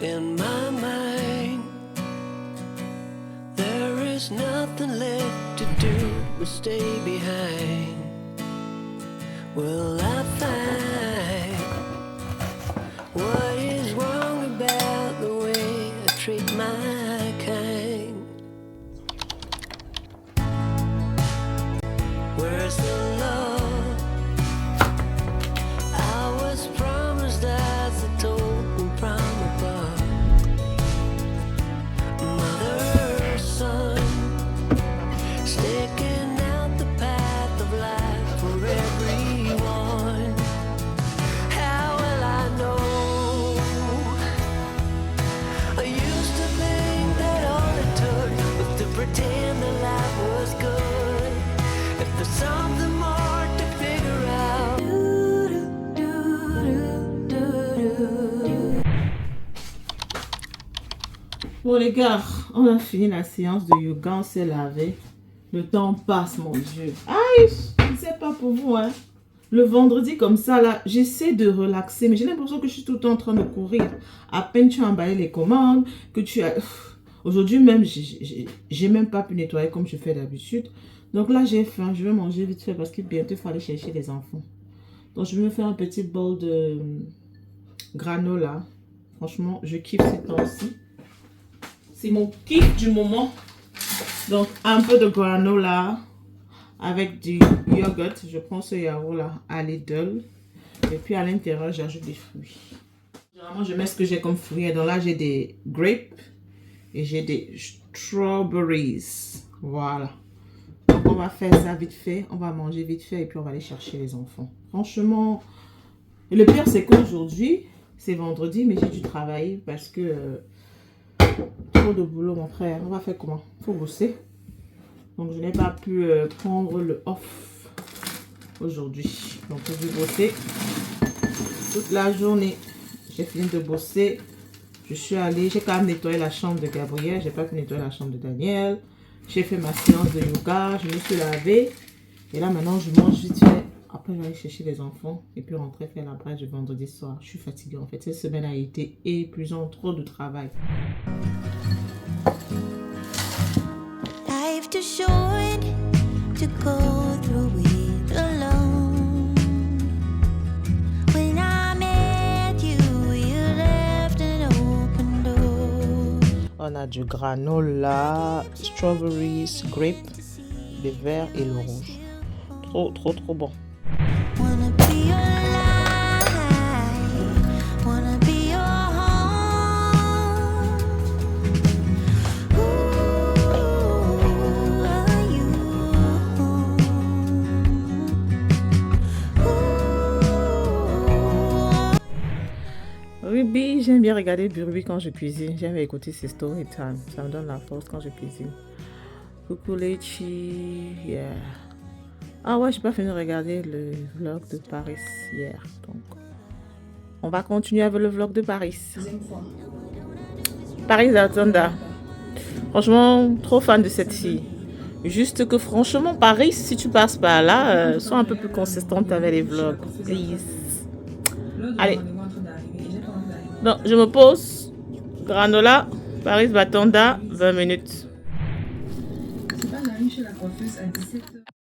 in my mind. There is nothing left to do but stay behind. Will I find what is wrong about the way I treat my kind? Where's the love I was promised as a token from above? Mother, son, sticking out the path of life for everyone. How will I know? I used to think that all it took was to pretend that life was good. If there's something more to figure out. Bon les gars, on a fini la séance de yoga, on s'est lavé. Le temps passe, mon Dieu. Aïe, je ne sais pas pour vous, hein. Le vendredi comme ça, là, j'essaie de relaxer, mais j'ai l'impression que je suis tout le temps en train de courir. À peine tu as emballé les commandes, que tu as... Aujourd'hui même, j'ai même pas pu nettoyer comme je fais d'habitude. Donc là, j'ai faim, je vais manger vite fait parce que bientôt, il faut aller chercher les enfants. Donc je vais me faire un petit bol de granola. Franchement, je kiffe ces temps-ci. C'est mon kiff du moment. Donc, un peu de granola avec du yogourt. Je prends ce yaourt là à Lidl. Et puis à l'intérieur, j'ajoute des fruits. Généralement, je mets ce que j'ai comme fruits. Donc là, j'ai des grapes et j'ai des strawberries. Voilà. Donc, on va faire ça vite fait. On va manger vite fait et puis on va aller chercher les enfants. Franchement, le pire, c'est qu'aujourd'hui, c'est vendredi, mais j'ai dû travailler parce que... trop de boulot, mon frère. On va faire comment? Il faut bosser. Donc, je n'ai pas pu prendre le off aujourd'hui. Donc, je vais bosser toute la journée. J'ai fini de bosser. Je suis allée, j'ai quand même nettoyé la chambre de Gabriel. J'ai pas pu nettoyer la chambre de Daniel. J'ai fait ma séance de yoga. Je me suis lavée. Et là, maintenant, je mange vite fait. Après, je vais aller chercher les enfants et puis rentrer faire la brèche du vendredi soir. Je suis fatiguée en fait. Cette semaine a été épuisante, trop de travail. Life too short to go through it alone. When I met you, you left an open door. On a du granola, strawberries, grape, le vert et le rouge. Trop bon. Wanna be your light, wanna be your home. Ooh, are you home? Ooh. Ruby, j'aime bien regarder Ruby quand je cuisine. J'aime écouter ses story time. Ça me donne la force quand je cuisine. Coucou Lechi, yeah. Ah ouais, j'ai pas fini de regarder le vlog de Paris hier. Donc, on va continuer avec le vlog de Paris. Paris Atanda. Franchement, trop fan de cette fille. Juste que franchement, Paris, si tu passes par là, sois un peu plus consistante avec les vlogs. Please. Allez. Donc, je me pose. Granola, Paris Batanda, 20 minutes.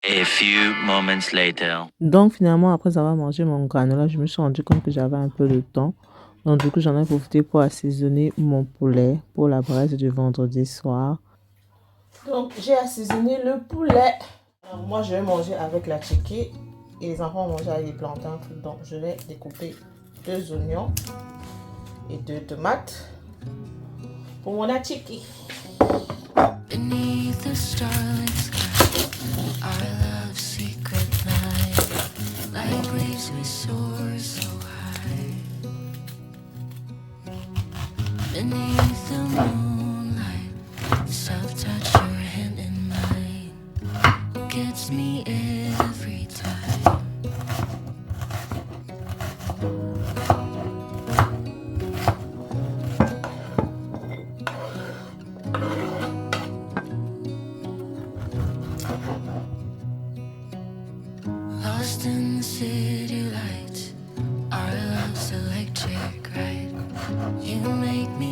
A few moments later. Donc finalement, après avoir mangé mon granola, je me suis rendu compte que j'avais un peu de temps. Donc du coup, j'en ai profité pour assaisonner mon poulet pour la braise du vendredi soir. Donc j'ai assaisonné le poulet. Alors, moi, je vais manger avec la chicky et les enfants vont manger avec les plantains. Donc je vais découper 2 oignons et 2 tomates pour mon chicky. Beneath the starlit sky, our love's secret night, like waves we soar so high. Beneath the moonlight, the soft touch your hand in mine gets me every time. Lost in the city lights, our love's electric, right? You make me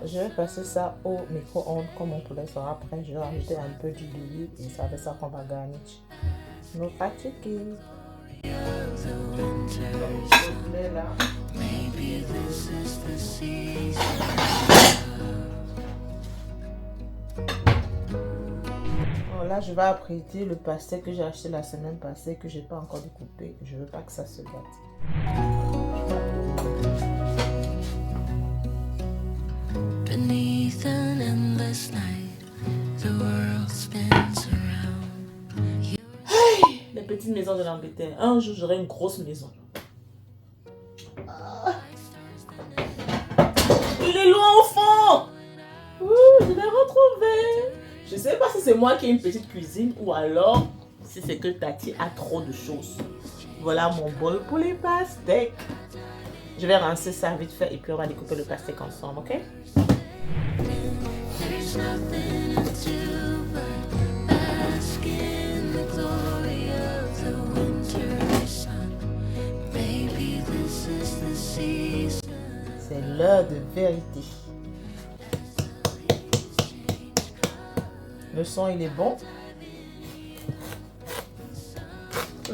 je vais passer ça au micro-ondes. Comme mon poulet sera prêt, je vais rajouter un peu d'huile d'olive et c'est avec ça qu'on va garnir nos fatigues. Maybe this is the season. Là, je vais apprêter le pastel que j'ai acheté la semaine passée, que j'ai pas encore découpé. Je veux pas que ça se gâte. Beneath an endless night, the world spins around. Les petites maisons de l'Angleterre. Un jour, j'aurai une grosse maison. Il est loin au fond. Je l'ai retrouvé. Je sais pas si c'est moi qui ai une petite cuisine ou alors si c'est que Tati a trop de choses. Voilà mon bol pour les pastèques. Je vais rincer ça vite fait et puis on va découper le pastèque ensemble, ok? There's nothing to do but bask in the glory of the winter sun. Maybe this is the season. C'est l'heure de vérité. Le son, il est bon.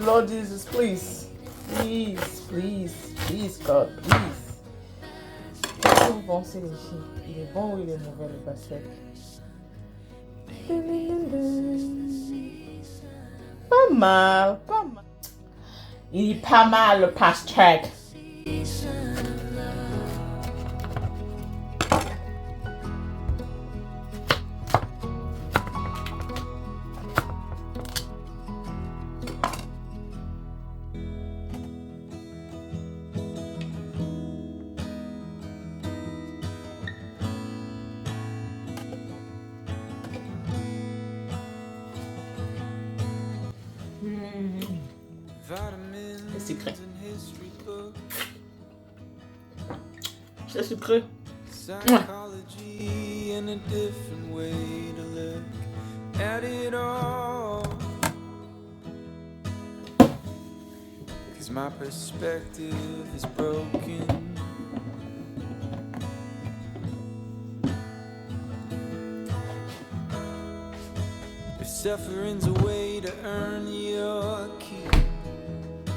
Lord Jesus, please. Please, please, please, God, please. Qu'est-ce que vous pensez, les filles? Il est bon ou il est mauvais, le pastel? Pas mal, pas mal. Il est pas mal, le pastel. C'est sucré. C'est sucré. Psychology and a different way to look at it all. 'Cause my perspective is broken. If suffering's a way to earn your keep.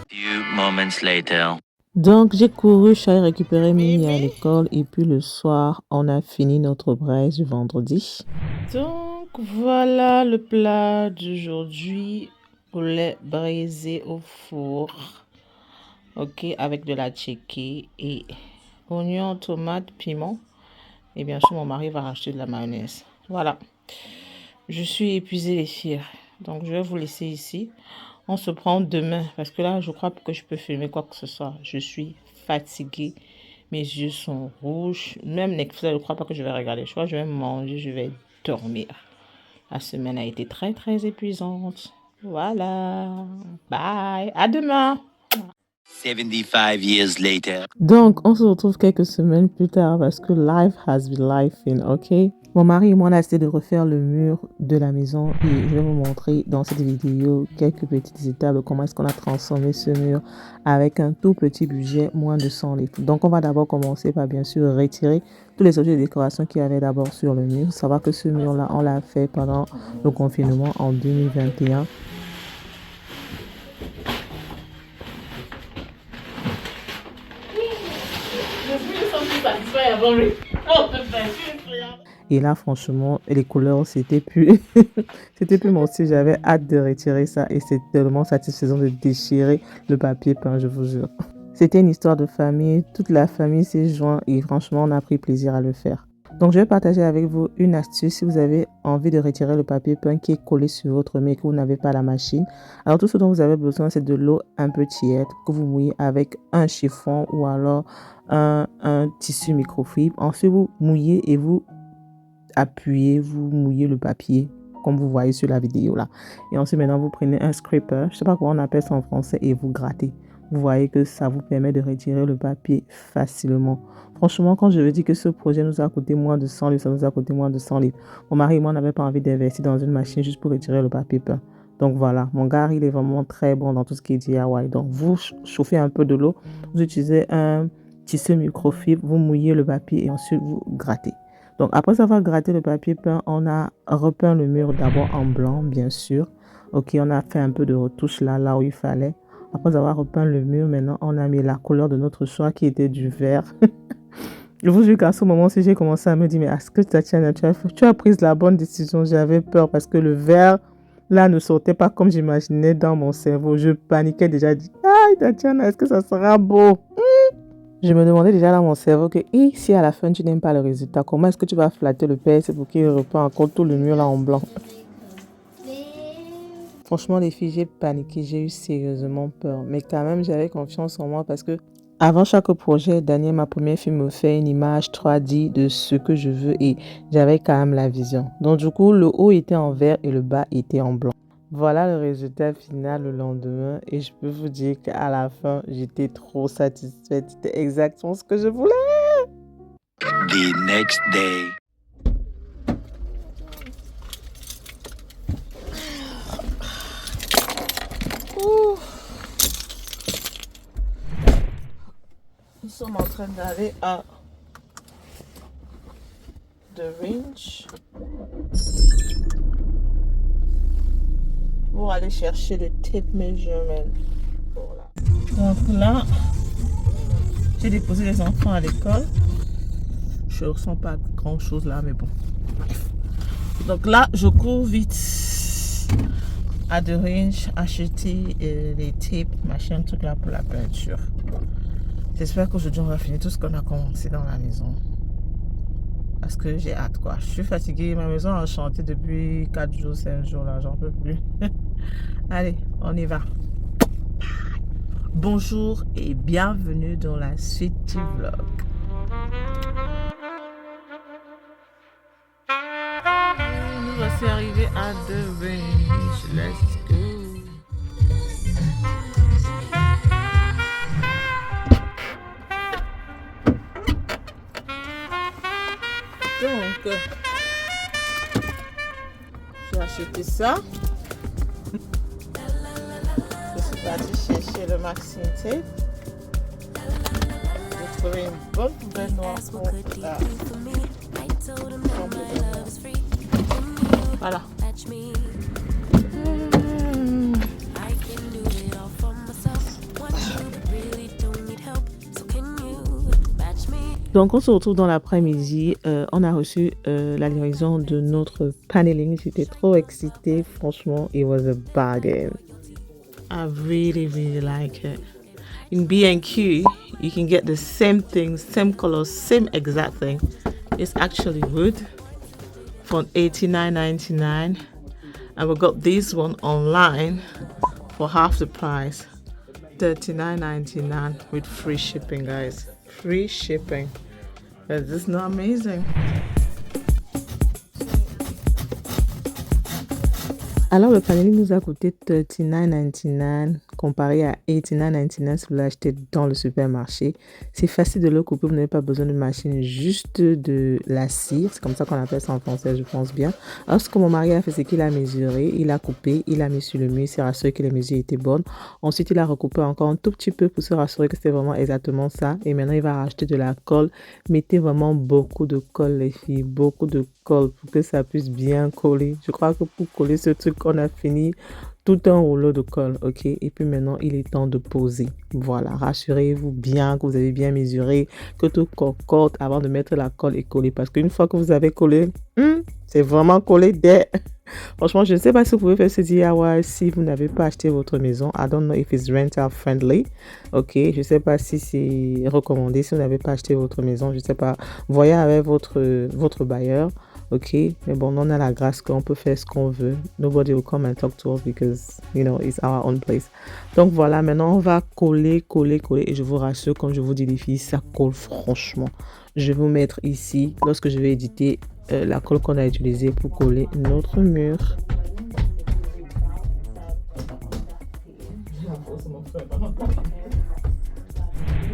Few moments later. Donc, j'ai couru, je suis allée récupérer Mimi à l'école et puis le soir, on a fini notre braise du vendredi. Donc, voilà le plat d'aujourd'hui. Poulet braisé au four. Ok, avec de la tchéké et oignons, tomates, piment. Et bien sûr, mon mari va racheter de la mayonnaise. Voilà. Je suis épuisée, les filles. Donc, je vais vous laisser ici. On se prend demain parce que là, je crois que je peux filmer quoi que ce soit. Je suis fatiguée. Mes yeux sont rouges. Même Netflix, je ne crois pas que je vais regarder. Je crois que je vais manger, je vais dormir. La semaine a été très, très épuisante. Voilà. Bye. À demain. 75 years later. Donc, on se retrouve quelques semaines plus tard parce que life has been lifing, ok? Mon mari et moi, on a essayé de refaire le mur de la maison et je vais vous montrer dans cette vidéo quelques petites étapes de comment est-ce qu'on a transformé ce mur avec un tout petit budget, moins de 100 litres. Donc, on va d'abord commencer par bien sûr retirer tous les objets de décoration qu'il y avait d'abord sur le mur. Savoir que ce mur-là, on l'a fait pendant le confinement en 2021. Et là, franchement, les couleurs, c'était plus, c'était plus mon style. J'avais hâte de retirer ça et c'est tellement satisfaisant de déchirer le papier peint, je vous jure. C'était une histoire de famille. Toute la famille s'est jointe et franchement, on a pris plaisir à le faire. Donc, je vais partager avec vous une astuce si vous avez envie de retirer le papier peint qui est collé sur votre mur et que vous n'avez pas la machine. Alors, tout ce dont vous avez besoin, c'est de l'eau un peu tiède que vous mouillez avec un chiffon ou alors un tissu microfibre. Ensuite, vous mouillez et vous appuyez, vous mouillez le papier comme vous voyez sur la vidéo là. Et ensuite, maintenant, vous prenez un scraper, je ne sais pas comment on appelle ça en français, et vous grattez. Vous voyez que ça vous permet de retirer le papier facilement. Franchement, quand je veux dire que ce projet nous a coûté moins de 100 livres, ça nous a coûté moins de 100 livres. Mon mari et moi, on n'avait pas envie d'investir dans une machine juste pour retirer le papier peint. Donc voilà, mon gars, il est vraiment très bon dans tout ce qui est DIY. Donc vous chauffez un peu de l'eau, vous utilisez un tissu microfibre, vous mouillez le papier et ensuite vous grattez. Donc après avoir gratté le papier peint, on a repeint le mur d'abord en blanc, bien sûr. Ok, on a fait un peu de retouche là où il fallait. Après avoir repeint le mur, maintenant on a mis la couleur de notre choix qui était du vert. Je vous jure qu'à ce moment-ci, j'ai commencé à me dire, mais est-ce que Tatiana, tu as pris la bonne décision? J'avais peur parce que le vert là ne sortait pas comme j'imaginais dans mon cerveau. Je paniquais déjà, dit, aïe Tatiana, est-ce que ça sera beau? Je me demandais déjà dans mon cerveau que si à la fin tu n'aimes pas le résultat, comment est-ce que tu vas flatter le PS pour qu'il reprenne encore tout le mur là en blanc? Franchement les filles, j'ai paniqué, j'ai eu sérieusement peur. Mais quand même j'avais confiance en moi parce que avant chaque projet, Daniel, ma première fille, me fait une image 3D de ce que je veux et j'avais quand même la vision. Donc du coup, le haut était en vert et le bas était en blanc. Voilà le résultat final le lendemain et je peux vous dire qu'à la fin, j'étais trop satisfaite. C'était exactement ce que je voulais. The next day. Nous sommes en train d'aller à The Range pour aller chercher le tape measurement. Voilà. Donc là, j'ai déposé les enfants à l'école. Je ne ressens pas grand chose là, mais bon. Donc là, je cours vite à The Range acheter les tapes, machin, truc là pour la peinture. J'espère qu'aujourd'hui on va finir tout ce qu'on a commencé dans la maison. Parce que j'ai hâte quoi. Je suis fatiguée. Ma maison a chanté depuis 4 jours, 5 jours là. J'en peux plus. Allez, on y va. Bonjour et bienvenue dans la suite du vlog. Nous voici arrivés à The Range. Let's go. Donc, j'ai acheté ça. Je suis partie chercher le Maxine Tape. J'ai trouvé une bonne poubelle noire pour la voilà. Donc on se retrouve dans l'après-midi, on a reçu la livraison de notre paneling. J'étais trop excitée, franchement, it was a bargain. I really like it. In B&Q, you can get the same things, same colors, same exact thing. It's actually wood for $89.99, and we got this one online for half the price, $39.99 with free shipping, guys. Free shipping. Is this not amazing? Alors le paneling nous a coûté $39.99 comparé à $89.99 si vous l'achetez dans le supermarché. C'est facile de le couper, vous n'avez pas besoin de machine, juste de la cire. C'est comme ça qu'on appelle ça en français, je pense bien. Alors ce que mon mari a fait, c'est qu'il a mesuré, il a coupé, il a mis sur le mur, il s'est rassuré que les mesures étaient bonnes. Ensuite, il a recoupé encore un tout petit peu pour se rassurer que c'était vraiment exactement ça. Et maintenant, il va racheter de la colle. Mettez vraiment beaucoup de colle, les filles, beaucoup de colle pour que ça puisse bien coller. Je crois que pour coller ce truc, on a fini tout un rouleau de colle, ok? Et puis maintenant, il est temps de poser. Voilà, rassurez-vous bien que vous avez bien mesuré, que tout concorde avant de mettre la colle et coller. Parce qu'une fois que vous avez collé, c'est vraiment collé dès... Franchement, je ne sais pas si vous pouvez faire ce DIY si vous n'avez pas acheté votre maison. I don't know if it's rental friendly. Ok, je ne sais pas si c'est recommandé si vous n'avez pas acheté votre maison. Je ne sais pas. Voyez avec votre bailleur. Ok, mais bon, on a la grâce qu'on peut faire ce qu'on veut. Nobody will come and talk to us because, you know, it's our own place. Donc voilà, maintenant on va coller. Et je vous rassure, comme je vous dis les filles, ça colle franchement. Je vais vous mettre ici, lorsque je vais éditer, la colle qu'on a utilisée pour coller notre mur.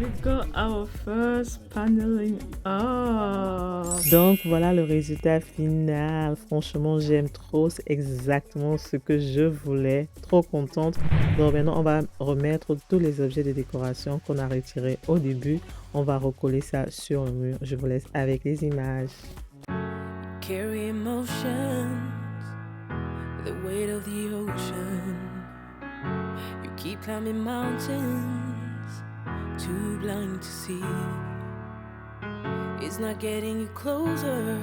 We got our first paneling off. Donc voilà le résultat final. Franchement, j'aime trop. C'est exactement ce que je voulais. Trop contente. Donc maintenant, on va remettre tous les objets de décoration qu'on a retirés au début. On va recoller ça sur le mur. Je vous laisse avec les images. carry emotions, the weight of the ocean. You keep climbing mountains, too blind to see. It's not getting you closer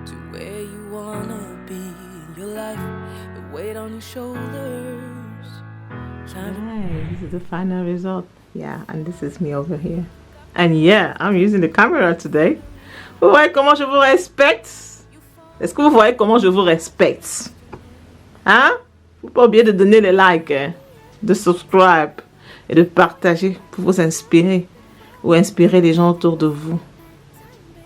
to where you wanna be. Your life, the weight on your shoulders. Right, this is the final result. Yeah, and this is me over here. And yeah, I'm using the camera today. Vous voyez comment je vous respecte? Est-ce que vous voyez comment je vous respecte? Hein? Faut pas oublier de donner les likes, hein? De subscribe et de partager pour vous inspirer ou inspirer les gens autour de vous.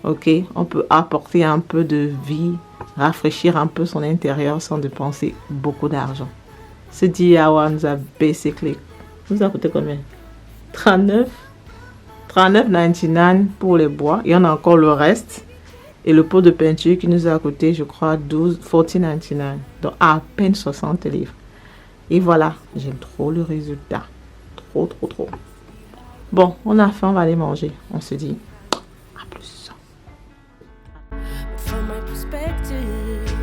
Ok, on peut apporter un peu de vie, rafraîchir un peu son intérieur sans dépenser beaucoup d'argent. Ce 10 hours nous a coûté combien? 39,99 pour les bois. Il y en a encore le reste. Et le pot de peinture qui nous a coûté, je crois, 14,99. Donc à peine 60 livres. Et voilà, j'aime trop le résultat. Trop. Bon, on a faim, on va aller manger. On se dit à plus. From my perspective,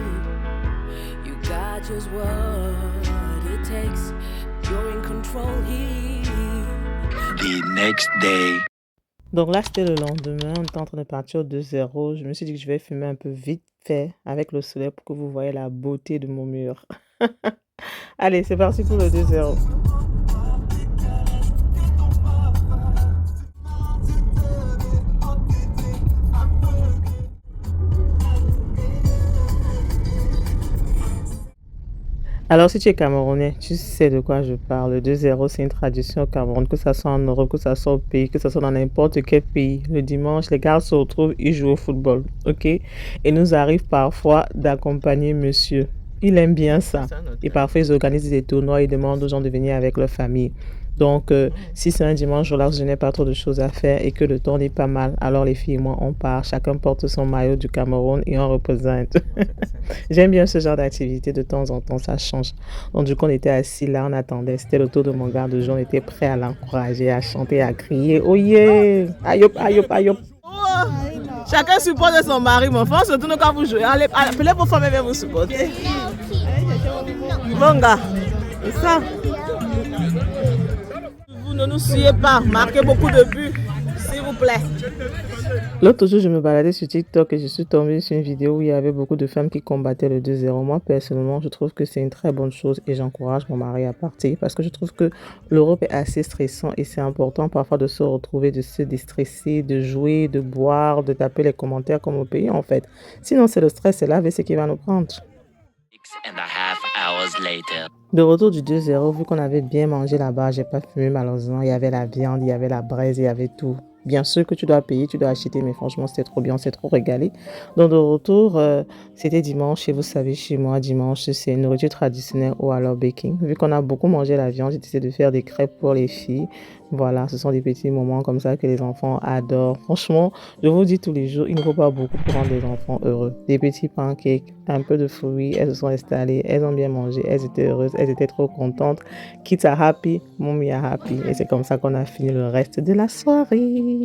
you got just what it takes. You're in control here. The next day. Donc là, c'était le lendemain. On était en train de partir au 2-0. Je me suis dit que je vais filmer un peu vite fait avec le soleil pour que vous voyez la beauté de mon mur. Allez, c'est parti pour le 2-0. Alors, si tu es Camerounais, tu sais de quoi je parle. Le 2-0, c'est une tradition au Cameroun, que ce soit en Europe, que ce soit au pays, que ce soit dans n'importe quel pays. Le dimanche, les gars se retrouvent, ils jouent au football, ok? Et nous arrive parfois d'accompagner monsieur. Il aime bien ça. Et parfois, ils organisent des tournois, ils demandent aux gens de venir avec leur famille. Donc, si c'est un dimanche où là, je n'ai pas trop de choses à faire et que le temps n'est pas mal, alors les filles et moi, on part. Chacun porte son maillot du Cameroun et on représente. J'aime bien ce genre d'activité. De temps en temps, ça change. Donc, du coup, on était assis là, on attendait. C'était le tour de mon garde-jour. On était prêt à l'encourager, à chanter, à crier. Oh yeah! Aïe, aïe, aïe. Chacun supporte son mari, mon frère. Surtout quand vous jouez. Allez, appelez vos femmes et venez vous supporter. Bon gars, c'est ça. Vous ne nous suivez pas, marquez beaucoup de buts, s'il vous plaît. L'autre jour, je me baladais sur TikTok et je suis tombée sur une vidéo où il y avait beaucoup de femmes qui combattaient le 2-0. Moi, personnellement, je trouve que c'est une très bonne chose et j'encourage mon mari à partir parce que je trouve que l'Europe est assez stressant et c'est important parfois de se retrouver, de se déstresser, de jouer, de boire, de taper les commentaires comme au pays en fait. Sinon, c'est le stress et la ce qui va nous prendre. 6.5 hours later. De retour du 2-0, vu qu'on avait bien mangé là-bas, j'ai pas fumé malheureusement. Il y avait la viande, il y avait la braise, il y avait tout. Bien sûr que tu dois payer, tu dois acheter, mais franchement, c'était trop bien, on s'est trop régalé. Donc, de retour, c'était dimanche, et vous savez, chez moi, dimanche, c'est une nourriture traditionnelle ou alors baking. Vu qu'on a beaucoup mangé la viande, j'ai décidé de faire des crêpes pour les filles. Voilà, ce sont des petits moments comme ça que les enfants adorent. Franchement, je vous dis tous les jours, il ne faut pas beaucoup pour rendre les enfants heureux. Des petits pancakes, un peu de fruits, elles se sont installées, elles ont bien mangé, elles étaient heureuses, elles étaient trop contentes. Kids are happy, mommy are happy. Et c'est comme ça qu'on a fini le reste de la soirée.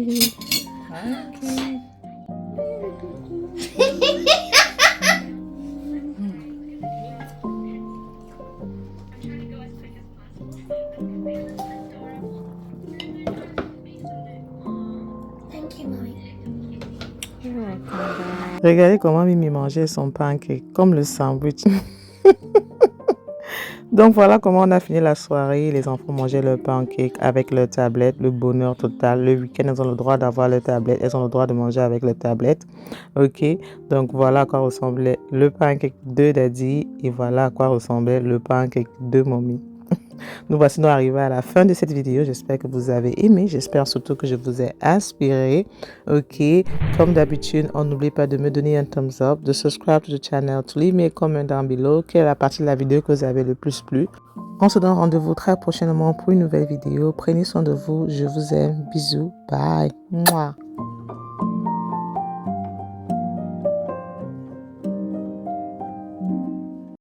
Thank you, Mommy. Regardez comment Mimi mangeait son pancake, comme le sandwich. Donc voilà comment on a fini la soirée. Les enfants mangeaient leur pancake avec leur tablette, le bonheur total. Le week-end, elles ont le droit d'avoir leur tablette, elles ont le droit de manger avec leur tablette. Ok, donc voilà à quoi ressemblait le pancake de Daddy et voilà à quoi ressemblait le pancake de Mommy. Nous voici donc arrivés à la fin de cette vidéo. J'espère que vous avez aimé. J'espère surtout que je vous ai inspiré. Ok, comme d'habitude, on n'oublie pas de me donner un thumbs up, de subscribe to the channel, to leave me a comment down below. Quelle est la partie de la vidéo que vous avez le plus plu? On se donne rendez-vous très prochainement pour une nouvelle vidéo. Prenez soin de vous. Je vous aime. Bisous. Bye. Mouah.